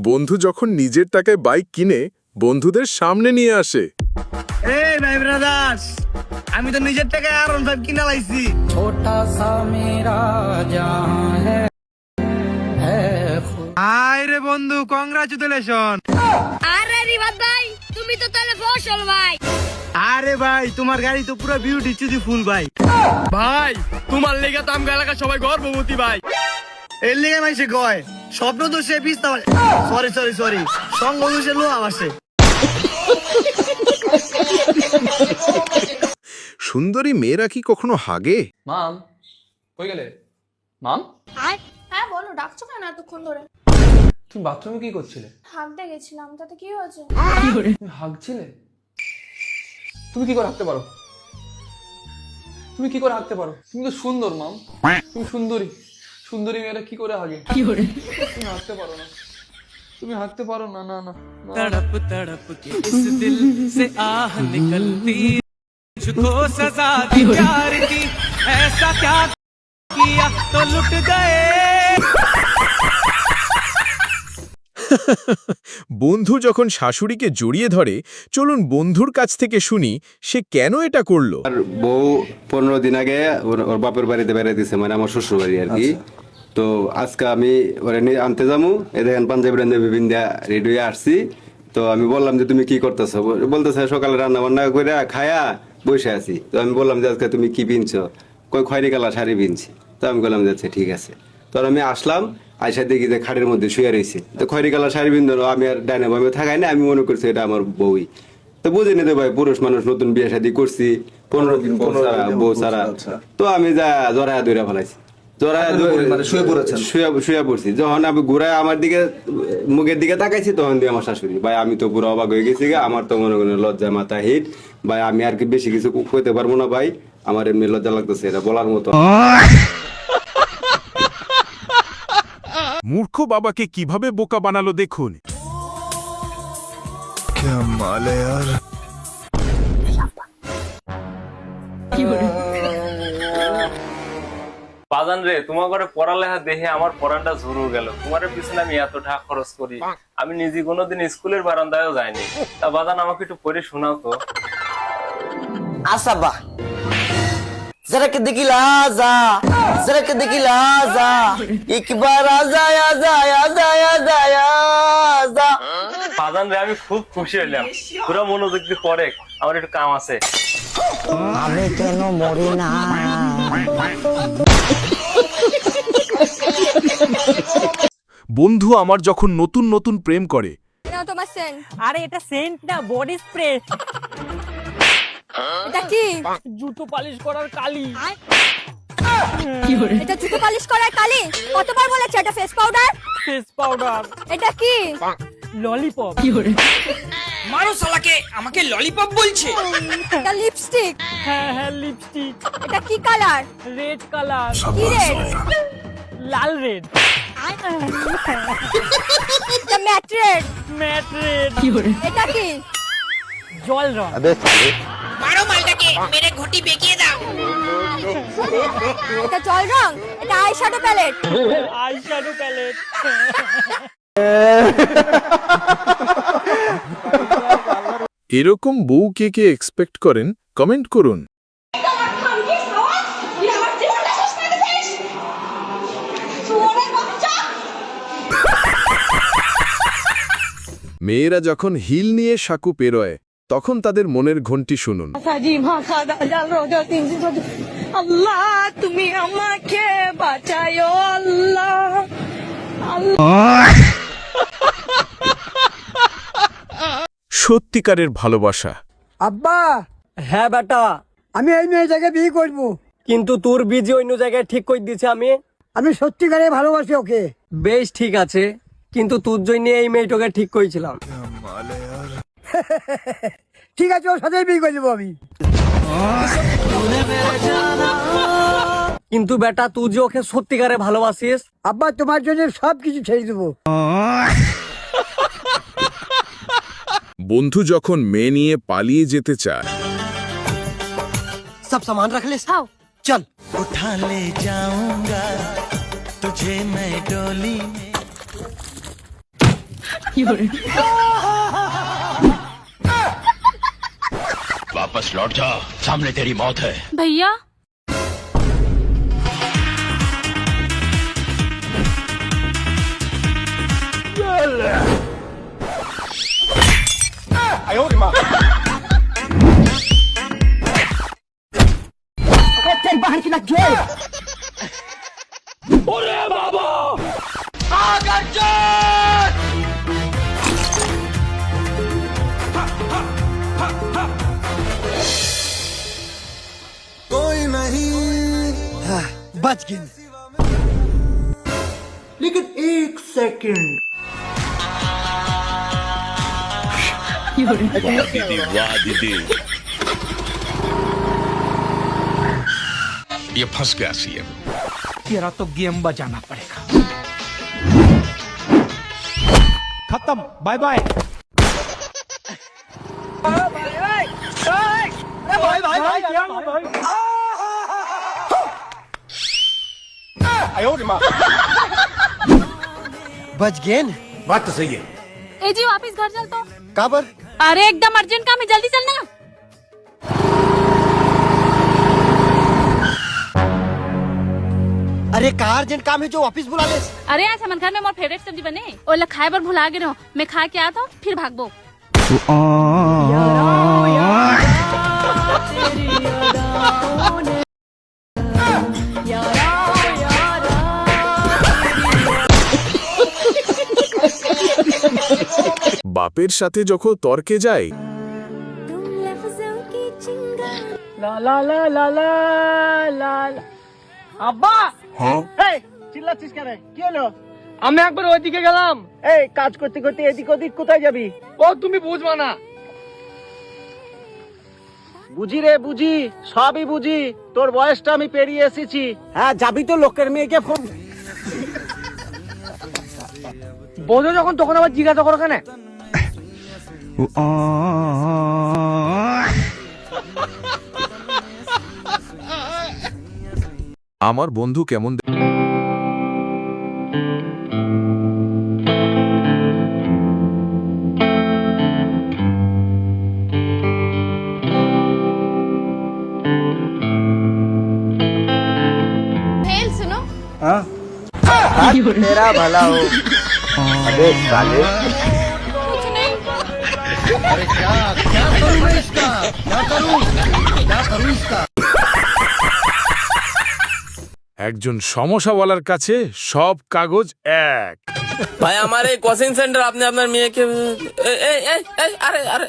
বন্ধু যখন নিজের টাকায় বাইক কিনে বন্ধুদের সামনে নিয়ে আসে। এই ভাই ব্রাদার্স, আমি তো নিজের টাকায় R15 কিনা লাইছি। छोटा सा मेरा जहां है হাই রে বন্ধু, কংগ্রাচুলেশন। আরে রিবাদ ভাই, তুমি তো তাহলে ফসল ভাই। আরে ভাই, তোমার গাড়ি তো পুরো বিউটি ফুল ভাই। ভাই তোমার লেগে তো আমগা এলাকা সবাই গর্ভবতী ভাই। এর লিগে মাইসে কয় স্বপ্ন দোষে পিস্তা, সরি সঙ্গ দোষে লোহা আসে। সুন্দরী মেয়েরা কি কখনো হাগে? মাম কই গেলে? মাম হ্যাঁ বলো, ডাকছো কেন এতক্ষণ ধরে? তুমি বাথরুমে কি করছিলে? হাঁকতে গেছিলাম, তাতে কি হয়েছে? তুমি হাগছিলে? তুমি কি করে হাঁকতে পারো? তুমি কি করে হাঁকতে পারো? তুমি তো সুন্দর মাম, তুমি সুন্দরী মেয়েরা কি করে হাগে? তুমি হাঁকতে পারো না, তুমি হাঁকতে পারো না। না না तड़प तड़प के इस दिल से आह निकलती, तुझको सजा दी प्यार की, ऐसा क्या किया तो लुट गए। বন্ধু যখন শাশুড়িকে জড়িয়ে ধরে, চলুন বন্ধুর কাছ থেকে শুনি সে কেন এটা করলো। আর বউ 15 দিন আগে ওর বাপের বাড়িতে বেড়াই দিছে, মানে আমার শ্বশুর বাড়ি আর কি। তো আজকে আমি ওরে নিয়ে আনতে যাবো, এ দেখেন পাঞ্জাবি বিন্দিয়া রেডি হয়ে আসছি। তো আমি বললাম যে তুমি কি করতেছো? বলতেছে সকালে রান্না বান্না করে খায়া বসে আছি। তো আমি বললাম যে আজকে তুমি কি পিনছো? কই খয়েরি কালার শাড়ি পিনছি। তো আমি বললাম যে আচ্ছা ঠিক আছে। তো আমি আসলাম, আইসা দেখি যে খাটের মধ্যে শুয়ে রয়েছে। তো খয়েরি কালার শাড়ি পিনতো, আমি আর ডাইনে বামে থাকাই না, আমি মনে করছি এটা আমার বউই। তো বুঝিনি তো ভাই, পুরুষ মানুষ, নতুন বিয়ে শাদী করছি, 15 দিন বউ ছাড়া। তো আমি যা জড়ায়া দৌড়া ফেলাইছি, শুয়ে পড়ছি। যখন আমি ঘুরায় আমার দিকে মুখের দিকে তাকাইছি, তখন দিয়ে আমার শাশুড়ি। ভাই আমি তো পুরো অবাক হয়ে গেছি, আমার তো মনে করেন লজ্জা মাথা হিট। ভাই আমি আর কি বেশি কিছু কইতে পারবো না ভাই, আমার এমনি লজ্জা লাগতেছে, এটা বলার মতো। মূর্খ বাবাকে কিভাবে বোকা বানালো দেখুন। বাজান রে, তোমার ঘরে পড়ালেখা দেখে আমার পড়াটা ঝুরু গেল। তোমার পিছনে আমি এত টাকা খরচ করি, আমি নিজে কোনোদিন স্কুলের বারান্দায়ও যাইনি। তা বাজান আমাকে একটু পড়ে শোনাও তো। आसाबा जरा के दिखिला जा, जरा के दिखिला जा, एक बार आजा आजा आजा आजा आजा। বাজান রে, আমি খুব খুশি হইলাম, পুরো মনোযোগ দিয়ে পড়ে, আমার একটু কাম আছে। আমি কেন মরি না? বন্ধু আমার যখন নতুন নতুন প্রেম করে, নাও তোমার সেন্ট। আরে এটা সেন্ট না, বডি স্প্রে। এটা কি? জুতো পালিশ করার কালি। এটা জুতো পালিশ করার কালি? কতবার বলেছে এটা ফেস পাউডার? Face powder. এটা কি? ললিপপ। মারো শালাকে, আমাকে ললিপপ বলছে। এটা লিপস্টিক। হ্যাঁ লিপস্টিক। এটা কি কালার? Red colour. কি রেড? লাল রেড। এটা ম্যাট রেড। Matte red. এটা কি? জল রং। মারো মালটাকে, মেরে ঘটি বেঁকিয়ে দাও। এটা জল রং। এটা আইশ্যাডো প্যালেট। Eyeshadow palette. এরকম বউ কে কে এক্সপেক্ট করেন কমেন্ট করুন। মেয়েরা যখন হিল নিয়ে সাকু পেরোয়, তখন তাদের মনের ঘন্টি শুনুন। আল্লাহ তুমি আমাকে বাঁচাও আল্লাহ। সত্যিকারের ভালোবাসা। আব্বা, হ্যাঁ বেটা, আমি এই মেয়েটাকে বিয়ে করবো, কিন্তু তোর বীজ অন্য জায়গায় ঠিক করে দিয়েছে। আমি সত্যিকারে ভালোবাসি ওকে। বেশ ঠিক আছে, কিন্তু তোর জন্য এই মেয়েটাকে ঠিক করেছিলাম। ঠিক আছে, ওর সাথে বিয়ে করে দেবো আমি। কিন্তু বেটা, তুই যে ওকে সত্যিকারে ভালোবাসিস। আব্বা, তোমার জন্য সবকিছু ছেড়ে দেবো। বন্ধু যখন মেয়ে নিয়ে পালিয়ে যেতে চায়, সব সামান রাখ লে, চল। उठा ले जाऊंगा तुझे मैं डोली में। वापस लौट जा, सामने तेरी मौत है। भैया बच गए। लेकिन एक सेकंड, दीदी वाह दीदी, ये फंस गया सीएम। तेरा तो गेम बजाना पड़ेगा। खत्म, बाय बाय। बच गए। बात तो सही है। ए जी वापस घर चल तो। काबर? अरे एकदम अर्जेंट काम है, जल्दी चलना। अरे का अर्जेंट काम है जो वापस बुला ले? अरे आज हमारे घर में मोर फेवरेट सब्जी बने, ओला खाए बर भुला गए रहो। मैं खा के आता हूँ फिर भागबो। বাপের সাথে যখন তর্কে যায় আব্বা এই চিল্লাচ্ছিস কেন? কি হলো? আমি একবার ওইদিকে গেলাম। এই কাজ করতে করতে এদিক ওদিক কোথায় যাবি? ও তুমি বুঝবা না। বুঝি রে বুঝি, সবই বুঝি। তোর বয়সটা আমি পেরিয়ে এসেছি। হ্যাঁ যাবি তো লোকের মেয়েকে ফোন। বোঝো যখন তখন আবার জিজ্ঞাসা করো কেন? আমার বন্ধু কেমন हेल सुनो। तेरा भला हो। अबे साले कुछ नहीं। একজন সমস্যাওয়ালার কাছে সব কাগজ এক। ভাই আমার এই কোচিং সেন্টার, আপনি আপনার মেয়েকে আরে